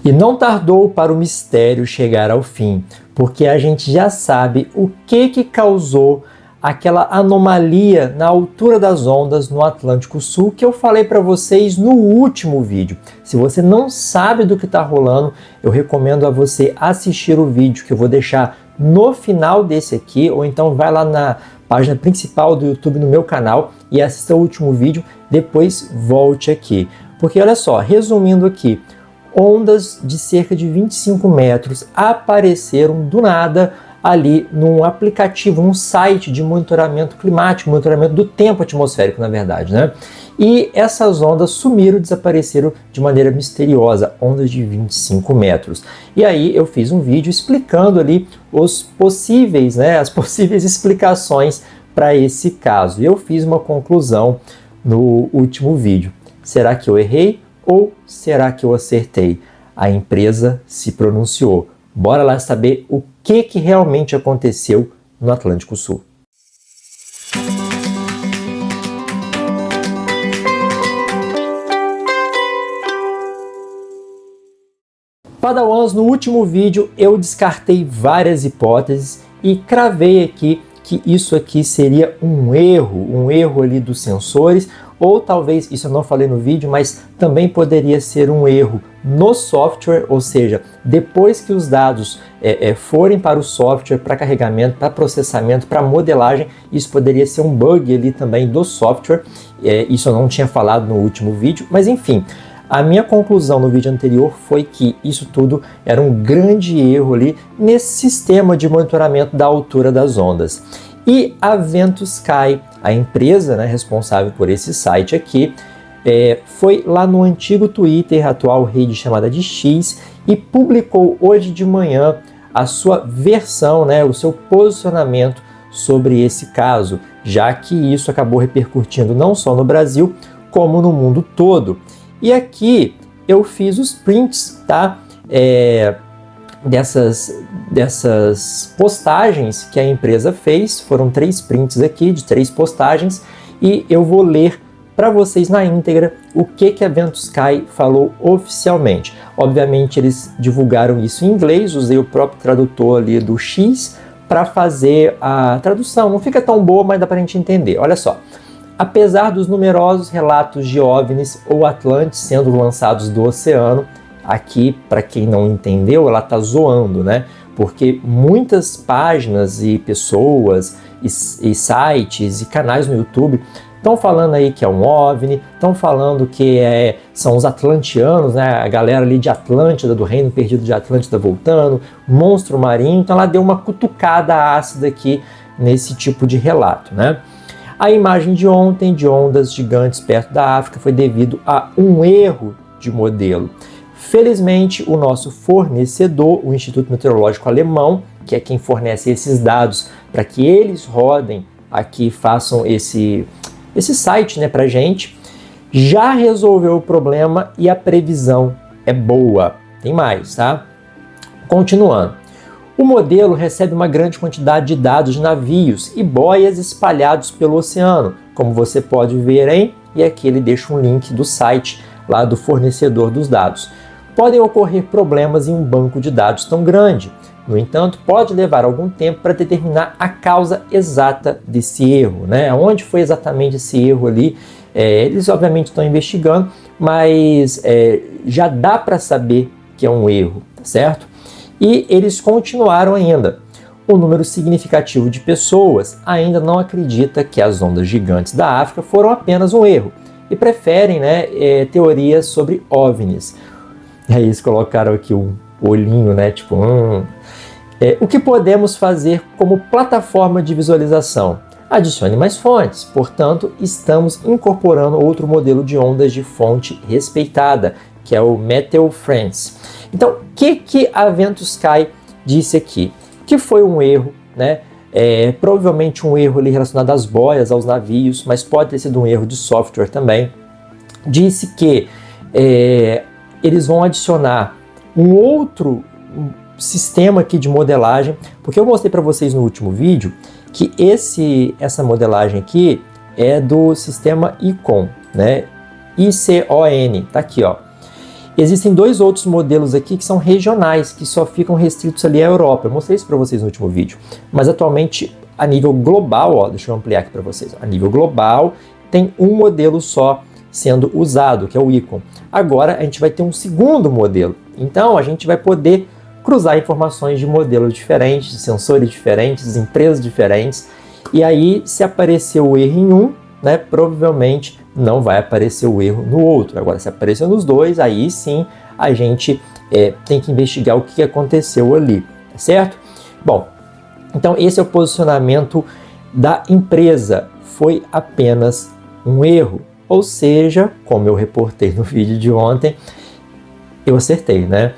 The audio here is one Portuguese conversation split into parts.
E não tardou para o mistério chegar ao fim, porque a gente já sabe o que causou aquela anomalia na altura das ondas no Atlântico Sul que eu falei para vocês no último vídeo. Se você não sabe do que está rolando, eu recomendo a você assistir o vídeo que eu vou deixar no final desse aqui, ou então vai lá na página principal do YouTube no meu canal e assista o último vídeo, depois volte aqui. Porque olha só, resumindo aqui, ondas de cerca de 25 metros apareceram do nada ali num aplicativo, num site de monitoramento climático, monitoramento do tempo atmosférico, na verdade, né? E essas ondas sumiram, desapareceram de maneira misteriosa, ondas de 25 metros. E aí eu fiz um vídeo explicando ali os possíveis, né, as possíveis explicações para esse caso. E eu fiz uma conclusão no último vídeo. Será que eu errei ou será que eu acertei? A empresa se pronunciou. Bora lá saber o que realmente aconteceu no Atlântico Sul. Padawans, no último vídeo eu descartei várias hipóteses e cravei aqui que isso aqui seria um erro ali dos sensores, ou talvez, isso eu não falei no vídeo, mas também poderia ser um erro no software, ou seja, depois que os dados forem para o software, para carregamento, para processamento, para modelagem, isso poderia ser um bug ali também do software, isso eu não tinha falado no último vídeo, mas enfim, a minha conclusão no vídeo anterior foi que isso tudo era um grande erro ali nesse sistema de monitoramento da altura das ondas. E a VentusSky, a empresa, né, responsável por esse site aqui, foi lá no antigo Twitter, atual rede chamada de X, e publicou hoje de manhã a sua versão, né, o seu posicionamento sobre esse caso, já que isso acabou repercutindo não só no Brasil, como no mundo todo. E aqui eu fiz os prints, tá? Dessas postagens que a empresa fez, foram 3 prints aqui de 3 postagens, e eu vou ler para vocês na íntegra o que a VentusSky falou oficialmente. Obviamente eles divulgaram isso em inglês, usei o próprio tradutor ali do X para fazer a tradução. Não fica tão boa, mas dá para a gente entender. Olha só. Apesar dos numerosos relatos de OVNIs ou Atlantes sendo lançados do oceano, aqui, para quem não entendeu, ela está zoando, né? Porque muitas páginas e pessoas e sites e canais no YouTube estão falando aí que é um OVNI, estão falando que são os atlantianos, né? A galera ali de Atlântida, do Reino Perdido de Atlântida voltando, monstro marinho. Então ela deu uma cutucada ácida aqui nesse tipo de relato, né? A imagem de ontem de ondas gigantes perto da África foi devido a um erro de modelo. Felizmente, o nosso fornecedor, o Instituto Meteorológico Alemão, que é quem fornece esses dados para que eles rodem aqui, façam esse site, né, para a gente, já resolveu o problema e a previsão é boa. Tem mais, tá? Continuando. O modelo recebe uma grande quantidade de dados de navios e boias espalhados pelo oceano, como você pode ver aí, e aqui ele deixa um link do site lá do fornecedor dos dados. Podem ocorrer problemas em um banco de dados tão grande. No entanto, pode levar algum tempo para determinar a causa exata desse erro, né? Onde foi exatamente esse erro ali? Eles obviamente estão investigando, mas já dá para saber que é um erro, tá certo? E eles continuaram ainda. Um número significativo de pessoas ainda não acredita que as ondas gigantes da África foram apenas um erro e preferem, né, teorias sobre OVNIs. E aí eles colocaram aqui um olhinho, né, tipo... O que podemos fazer como plataforma de visualização? Adicione mais fontes, portanto, estamos incorporando outro modelo de ondas de fonte respeitada, que é o MeteoFriends. Então, o que a VentusSky disse aqui? Que foi um erro, né? Provavelmente um erro ali relacionado às boias, aos navios, mas pode ter sido um erro de software também. Disse que eles vão adicionar um outro sistema aqui de modelagem, porque eu mostrei para vocês no último vídeo que essa modelagem aqui é do sistema ICON, né? ICON, tá aqui, ó. Existem dois outros modelos aqui que são regionais, que só ficam restritos ali à Europa. Eu mostrei isso para vocês no último vídeo. Mas atualmente, a nível global, ó, deixa eu ampliar aqui para vocês. A nível global, tem um modelo só sendo usado, que é o Icon. Agora, a gente vai ter um segundo modelo. Então, a gente vai poder cruzar informações de modelos diferentes, de sensores diferentes, de empresas diferentes. E aí, se aparecer o erro em um, né, provavelmente não vai aparecer o erro no outro. Agora, se aparecer nos dois, aí sim a gente tem que investigar o que aconteceu ali, tá certo? Bom, então esse é o posicionamento da empresa. Foi apenas um erro. Ou seja, como eu reportei no vídeo de ontem, eu acertei, né?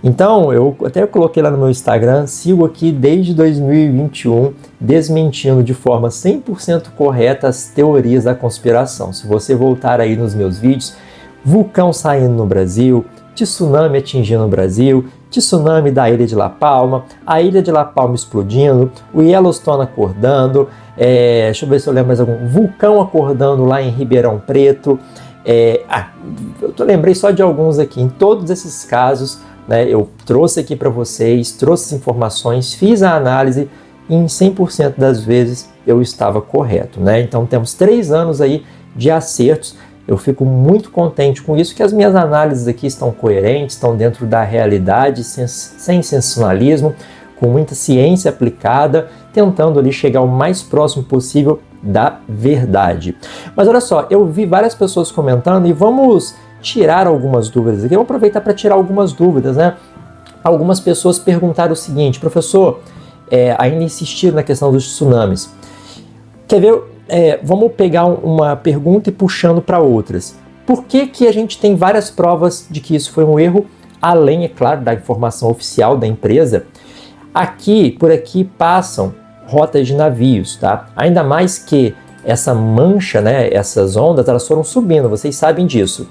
Então, eu até coloquei lá no meu Instagram, sigo aqui desde 2021, desmentindo de forma 100% correta as teorias da conspiração. Se você voltar aí nos meus vídeos, vulcão saindo no Brasil, tsunami atingindo o Brasil, tsunami da ilha de La Palma, a ilha de La Palma explodindo, o Yellowstone acordando, deixa eu ver se eu lembro mais algum, vulcão acordando lá em Ribeirão Preto. Eu lembrei só de alguns aqui. Em todos esses casos, né, eu trouxe aqui para vocês, trouxe as informações, fiz a análise e em 100% das vezes eu estava correto, né? Então temos 3 anos aí de acertos. Eu fico muito contente com isso, que as minhas análises aqui estão coerentes, estão dentro da realidade, sem sensacionalismo, com muita ciência aplicada, tentando ali chegar o mais próximo possível da verdade. Mas olha só, eu vi várias pessoas comentando e vamos tirar algumas dúvidas aqui. Eu vou aproveitar para tirar algumas dúvidas, né? Algumas pessoas perguntaram o seguinte: professor, ainda insistiram na questão dos tsunamis. Quer ver? Vamos pegar uma pergunta e puxando para outras. Por que que a gente tem várias provas de que isso foi um erro, além, é claro, da informação oficial da empresa? Por aqui passam rotas de navios, tá? Ainda mais que essa mancha, né, essas ondas, elas foram subindo, vocês sabem disso.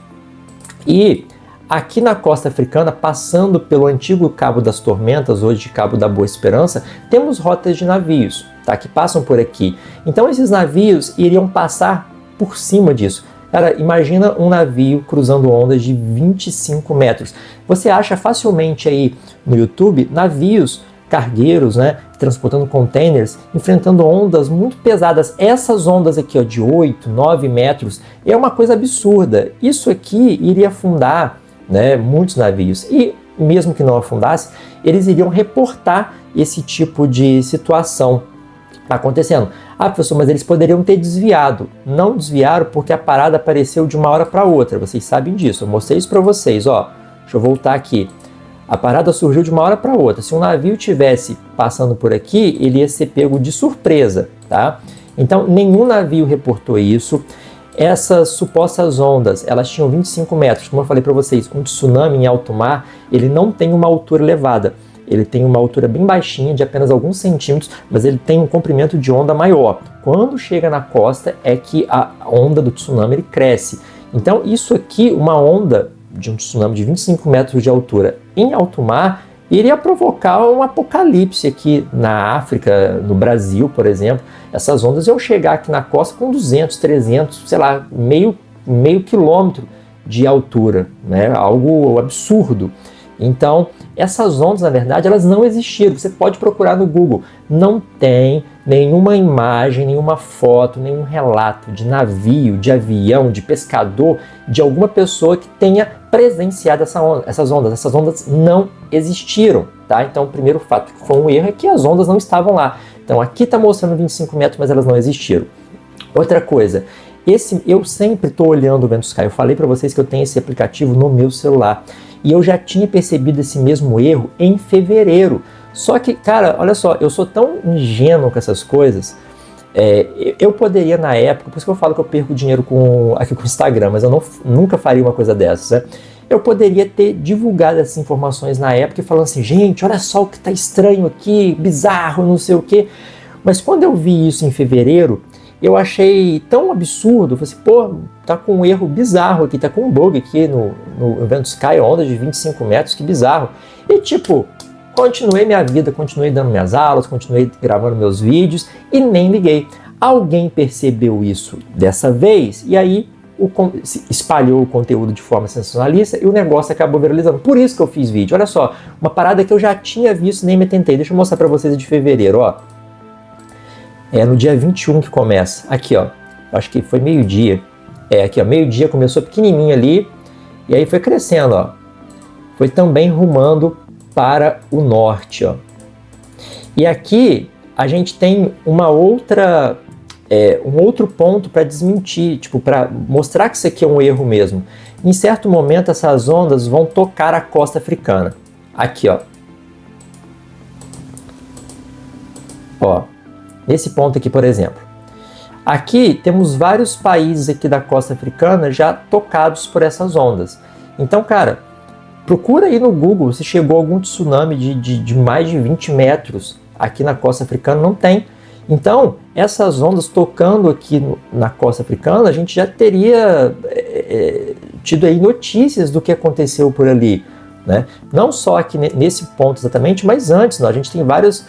E aqui na costa africana, passando pelo antigo Cabo das Tormentas, hoje Cabo da Boa Esperança, temos rotas de navios, tá, que passam por aqui. Então esses navios iriam passar por cima disso. Cara, imagina um navio cruzando ondas de 25 metros. Você acha facilmente aí no YouTube navios cargueiros, né, transportando containers, enfrentando ondas muito pesadas. Essas ondas aqui, ó, de 8, 9 metros, é uma coisa absurda. Isso aqui iria afundar, né, muitos navios. E mesmo que não afundasse, eles iriam reportar esse tipo de situação acontecendo. Ah, professor, mas eles poderiam ter desviado. Não desviaram porque a parada apareceu de uma hora para outra. Vocês sabem disso. Eu mostrei isso para vocês, ó. Deixa eu voltar aqui. A parada surgiu de uma hora para outra. Se um navio tivesse passando por aqui, ele ia ser pego de surpresa, tá? Então, nenhum navio reportou isso. Essas supostas ondas, elas tinham 25 metros. Como eu falei para vocês, um tsunami em alto mar, ele não tem uma altura elevada. Ele tem uma altura bem baixinha, de apenas alguns centímetros, mas ele tem um comprimento de onda maior. Quando chega na costa, é que a onda do tsunami ele cresce. Então, isso aqui, uma onda de um tsunami de 25 metros de altura em alto mar, iria provocar um apocalipse aqui na África, no Brasil, por exemplo. Essas ondas iam chegar aqui na costa com 200, 300, sei lá, meio quilômetro de altura, né? Algo absurdo. Então, essas ondas, na verdade, elas não existiram. Você pode procurar no Google. Não tem nenhuma imagem, nenhuma foto, nenhum relato de navio, de avião, de pescador, de alguma pessoa que tenha presenciado essas ondas. Essas ondas não existiram, tá? Então, o primeiro fato que foi um erro é que as ondas não estavam lá. Então, aqui está mostrando 25 metros, mas elas não existiram. Outra coisa, eu sempre estou olhando o Ventus Sky. Eu falei para vocês que eu tenho esse aplicativo no meu celular. E eu já tinha percebido esse mesmo erro em fevereiro. Só que, cara, olha só, eu sou tão ingênuo com essas coisas. Eu poderia, na época, por isso que eu falo que eu perco dinheiro aqui com o Instagram, mas eu nunca faria uma coisa dessa, né? Eu poderia ter divulgado essas informações na época e falando assim, gente, olha só o que tá estranho aqui, bizarro, não sei o quê. Mas quando eu vi isso em fevereiro, eu achei tão absurdo, falei assim, pô, tá com um erro bizarro aqui, tá com um bug aqui no Ventus Sky, onda de 25 metros, que bizarro. E tipo, continuei minha vida, continuei dando minhas aulas, continuei gravando meus vídeos e nem liguei. Alguém percebeu isso dessa vez e aí espalhou o conteúdo de forma sensacionalista e o negócio acabou viralizando. Por isso que eu fiz vídeo. Olha só, uma parada que eu já tinha visto, nem me tentei. Deixa eu mostrar para vocês de fevereiro, ó. É no dia 21 que começa. Aqui, ó. Acho que foi meio-dia. Aqui, ó. Meio-dia começou pequenininho ali e aí foi crescendo, ó. Foi também rumando para o norte, ó. E aqui a gente tem uma outra, um outro ponto para desmentir, tipo, para mostrar que isso aqui é um erro mesmo. Em certo momento essas ondas vão tocar a costa africana. Aqui, ó. Ó, nesse ponto aqui, por exemplo. Aqui temos vários países aqui da costa africana já tocados por essas ondas. Então, cara, procura aí no Google se chegou algum tsunami de mais de 20 metros aqui na costa africana. Não tem. Então, essas ondas tocando aqui na costa africana, a gente já teria tido aí notícias do que aconteceu por ali, né? Não só aqui nesse ponto exatamente, mas antes, a gente tem vários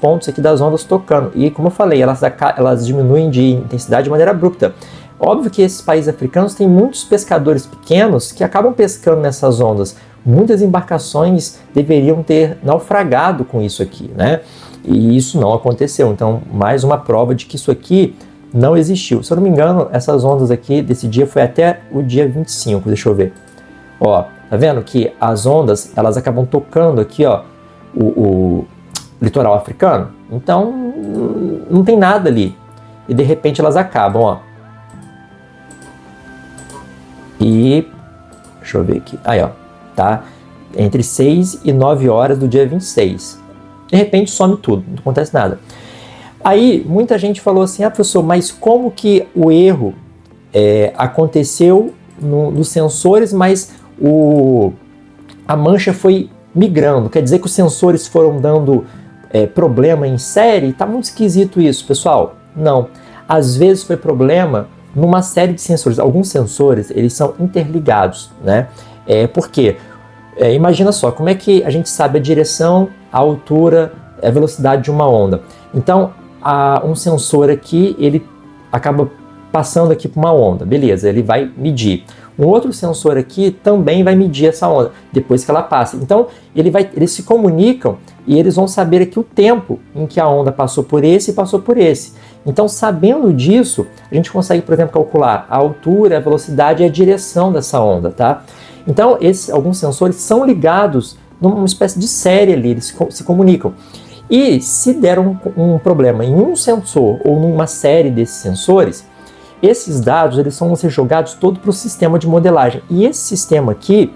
pontos aqui das ondas tocando. E como eu falei, elas diminuem de intensidade de maneira abrupta. Óbvio que esses países africanos têm muitos pescadores pequenos que acabam pescando nessas ondas. Muitas embarcações deveriam ter naufragado com isso aqui, né? E isso não aconteceu. Então, mais uma prova de que isso aqui não existiu. Se eu não me engano, essas ondas aqui desse dia foi até o dia 25, deixa eu ver. Ó, tá vendo que as ondas, elas acabam tocando aqui, ó, o litoral africano. Então, não tem nada ali. E de repente elas acabam, ó. E deixa eu ver aqui. Aí, ó, tá? Entre 6 e 9 horas do dia 26. De repente some tudo, não acontece nada. Aí muita gente falou assim: ah, professor, mas como que o erro aconteceu nos sensores, mas a mancha foi migrando? Quer dizer que os sensores foram dando problema em série? Tá muito esquisito isso, pessoal. Não. Às vezes foi problema numa série de sensores. Alguns sensores, eles são interligados, né? Por quê? Imagina só, como é que a gente sabe a direção, a altura, a velocidade de uma onda? Então, um sensor aqui, ele acaba passando aqui por uma onda, beleza, ele vai medir. Um outro sensor aqui também vai medir essa onda, depois que ela passa. Então, eles se comunicam e eles vão saber aqui o tempo em que a onda passou por esse e passou por esse. Então, sabendo disso, a gente consegue, por exemplo, calcular a altura, a velocidade e a direção dessa onda, tá? Então, alguns sensores são ligados numa espécie de série ali, eles se comunicam. E se der um problema em um sensor ou numa série desses sensores, esses dados eles vão ser jogados todo para o sistema de modelagem. E esse sistema aqui,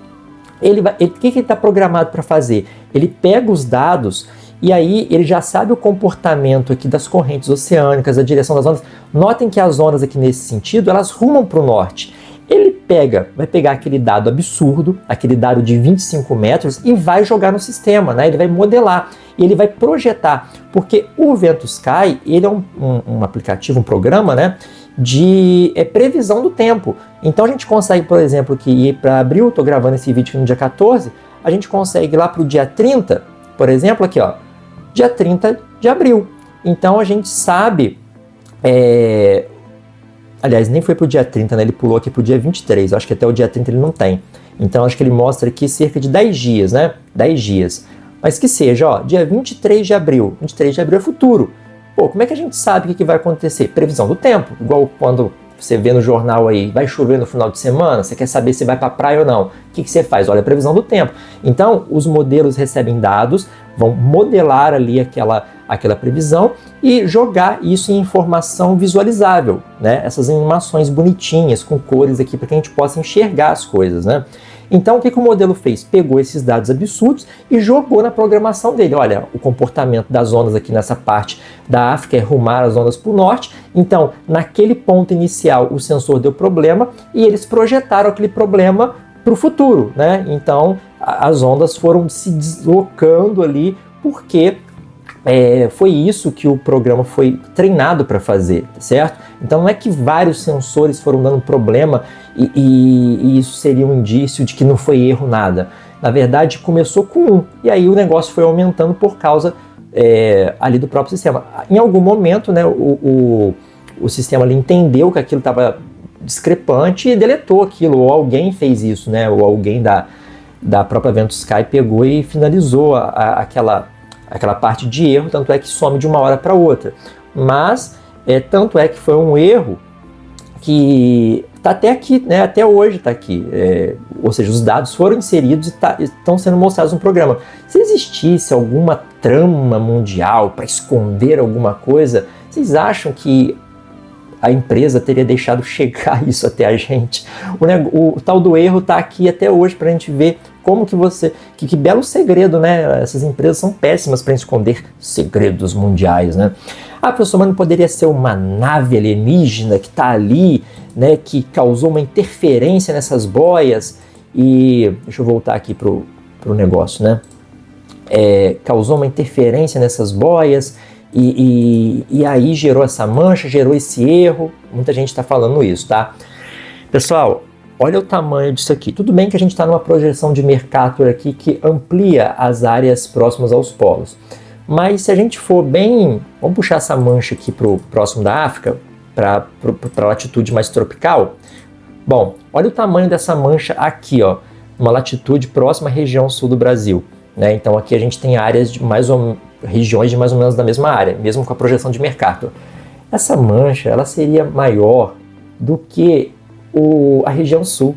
o que ele está programado para fazer? Ele pega os dados e aí ele já sabe o comportamento aqui das correntes oceânicas, a direção das ondas. Notem que as ondas aqui nesse sentido, elas rumam para o norte. Ele vai pegar aquele dado absurdo, aquele dado de 25 metros e vai jogar no sistema, né? Ele vai modelar e ele vai projetar, porque o VentoSky, ele é um aplicativo, um programa, né, de previsão do tempo. Então a gente consegue, por exemplo, que ir para abril, estou gravando esse vídeo no dia 14, a gente consegue ir lá para o dia 30, por exemplo, aqui, ó, dia 30 de abril. Então a gente sabe... Aliás, nem foi pro dia 30, né? Ele pulou aqui pro dia 23. Eu acho que até o dia 30 ele não tem. Então, acho que ele mostra aqui cerca de 10 dias, né? 10 dias. Mas que seja, ó, dia 23 de abril. 23 de abril é futuro. Pô, como é que a gente sabe o que vai acontecer? Previsão do tempo. Igual quando você vê no jornal aí, vai chover no final de semana, você quer saber se vai pra praia ou não. O que você faz? Olha a previsão do tempo. Então, os modelos recebem dados, vão modelar ali aquela previsão e jogar isso em informação visualizável, né? Essas animações bonitinhas, com cores aqui, para que a gente possa enxergar as coisas, né? Então, o que o modelo fez? Pegou esses dados absurdos e jogou na programação dele. Olha, o comportamento das ondas aqui nessa parte da África é rumar as ondas para o norte. Então, naquele ponto inicial, o sensor deu problema e eles projetaram aquele problema para o futuro, né? Então, as ondas foram se deslocando ali porque foi isso que o programa foi treinado para fazer, certo? Então não é que vários sensores foram dando problema e isso seria um indício de que não foi erro nada. Na verdade, começou com um, e aí o negócio foi aumentando por causa ali do próprio sistema. Em algum momento, né, o sistema ali entendeu que aquilo estava discrepante e deletou aquilo, ou alguém fez isso, né? Ou alguém da própria VentusSky pegou e finalizou aquela parte de erro, tanto é que some de uma hora para outra. Mas, tanto é que foi um erro que está até aqui, né? Até hoje está aqui. Ou seja, os dados foram inseridos e estão sendo mostrados no programa. Se existisse alguma trama mundial para esconder alguma coisa, vocês acham que a empresa teria deixado chegar isso até a gente? O tal do erro está aqui até hoje para a gente ver como que belo segredo, né? Essas empresas são péssimas para esconder segredos mundiais, né? Professor, mas não poderia ser uma nave alienígena que está ali, né? Que causou uma interferência nessas boias e... Deixa eu voltar aqui pro negócio, né? Causou uma interferência nessas boias e aí gerou essa mancha, gerou esse erro. Muita gente está falando isso, tá? Pessoal, olha o tamanho disso aqui. Tudo bem que a gente está numa projeção de Mercator aqui que amplia as áreas próximas aos polos. Mas se a gente for bem... Vamos puxar essa mancha aqui para o próximo da África, para a latitude mais tropical. Bom, olha o tamanho dessa mancha aqui, ó, uma latitude próxima à região sul do Brasil, né? Então aqui a gente tem áreas regiões de mais ou menos da mesma área, mesmo com a projeção de Mercator. Essa mancha, ela seria maior do que a região sul.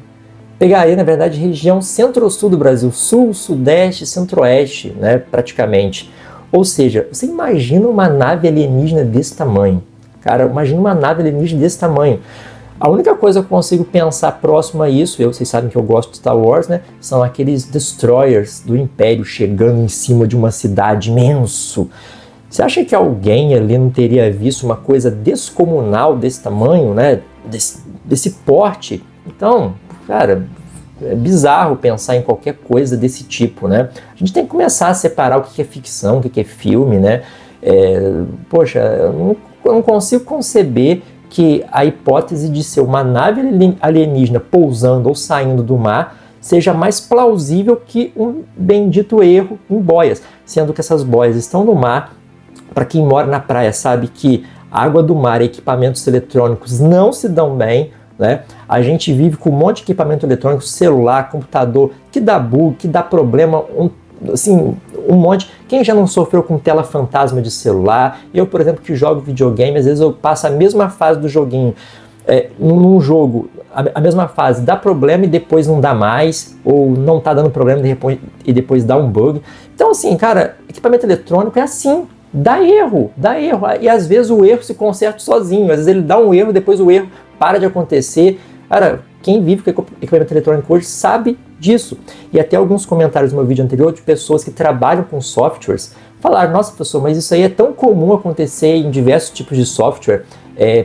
Pegaria, na verdade, região centro-sul do Brasil, sul, sudeste, centro-oeste, né, praticamente. Ou seja, você imagina uma nave alienígena desse tamanho. Cara, imagina uma nave alienígena desse tamanho. A única coisa que eu consigo pensar próximo a isso, vocês sabem que eu gosto de Star Wars, né? São aqueles destroyers do Império chegando em cima de uma cidade imenso. Você acha que alguém ali não teria visto uma coisa descomunal desse tamanho, né? Desse porte? Então, cara, é bizarro pensar em qualquer coisa desse tipo, né? A gente tem que começar a separar o que é ficção, o que é filme, né? Poxa, eu não consigo conceber que a hipótese de ser uma nave alienígena pousando ou saindo do mar seja mais plausível que um bendito erro em boias, sendo que essas boias estão no mar. Para quem mora na praia sabe que água do mar e equipamentos eletrônicos não se dão bem, né? A gente vive com um monte de equipamento eletrônico, celular, computador, que dá bug, que dá problema, um monte. Quem já não sofreu com tela fantasma de celular? Eu, por exemplo, que jogo videogame, às vezes eu passo a mesma fase do joguinho, num jogo, a mesma fase dá problema e depois não dá mais, ou não tá dando problema e depois dá um bug. Então, assim, cara, equipamento eletrônico é assim, dá erro, e às vezes o erro se conserta sozinho, às vezes ele dá um erro, depois o erro para de acontecer. Cara, quem vive com equipamento eletrônico hoje sabe disso. E até alguns comentários no meu vídeo anterior de pessoas que trabalham com softwares falaram: nossa, professor, mas isso aí é tão comum acontecer em diversos tipos de software.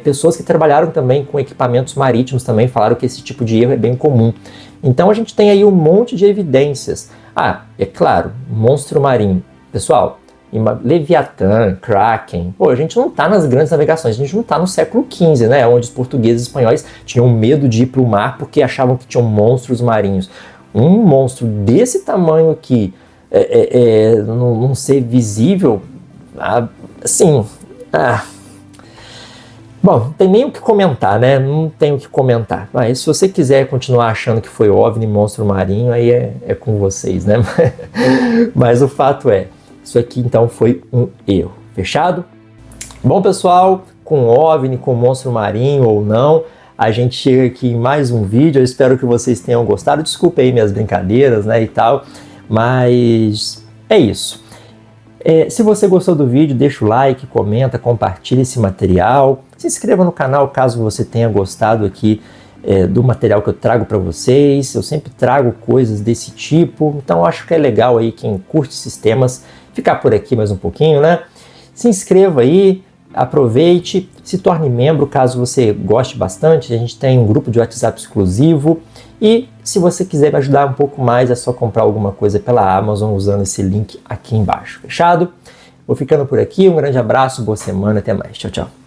Pessoas que trabalharam também com equipamentos marítimos também falaram que esse tipo de erro é bem comum. Então a gente tem aí um monte de evidências. É claro, monstro marinho. Pessoal, Leviatã, Kraken, a gente não está nas grandes navegações, a gente não está no século XV, né, onde os portugueses e espanhóis tinham medo de ir para o mar porque achavam que tinham monstros marinhos. Um monstro desse tamanho aqui, não ser visível, assim, bom, não tem nem o que comentar, né? Não tem o que comentar. Mas se você quiser continuar achando que foi OVNI, monstro marinho, aí é com vocês, né? Mas o fato isso aqui então foi um erro. Fechado? Bom, pessoal, com OVNI, com monstro marinho ou não, a gente chega aqui em mais um vídeo. Eu espero que vocês tenham gostado. Desculpe aí minhas brincadeiras, né, e tal, mas é isso. Se você gostou do vídeo, deixa o like, comenta, compartilha esse material. Se inscreva no canal caso você tenha gostado aqui do material que eu trago para vocês. Eu sempre trago coisas desse tipo, então acho que é legal aí quem curte sistemas ficar por aqui mais um pouquinho, né? Se inscreva aí, aproveite, se torne membro caso você goste bastante. A gente tem um grupo de WhatsApp exclusivo e se você quiser me ajudar um pouco mais é só comprar alguma coisa pela Amazon usando esse link aqui embaixo. Fechado? Vou ficando por aqui, um grande abraço, boa semana, até mais. Tchau, tchau.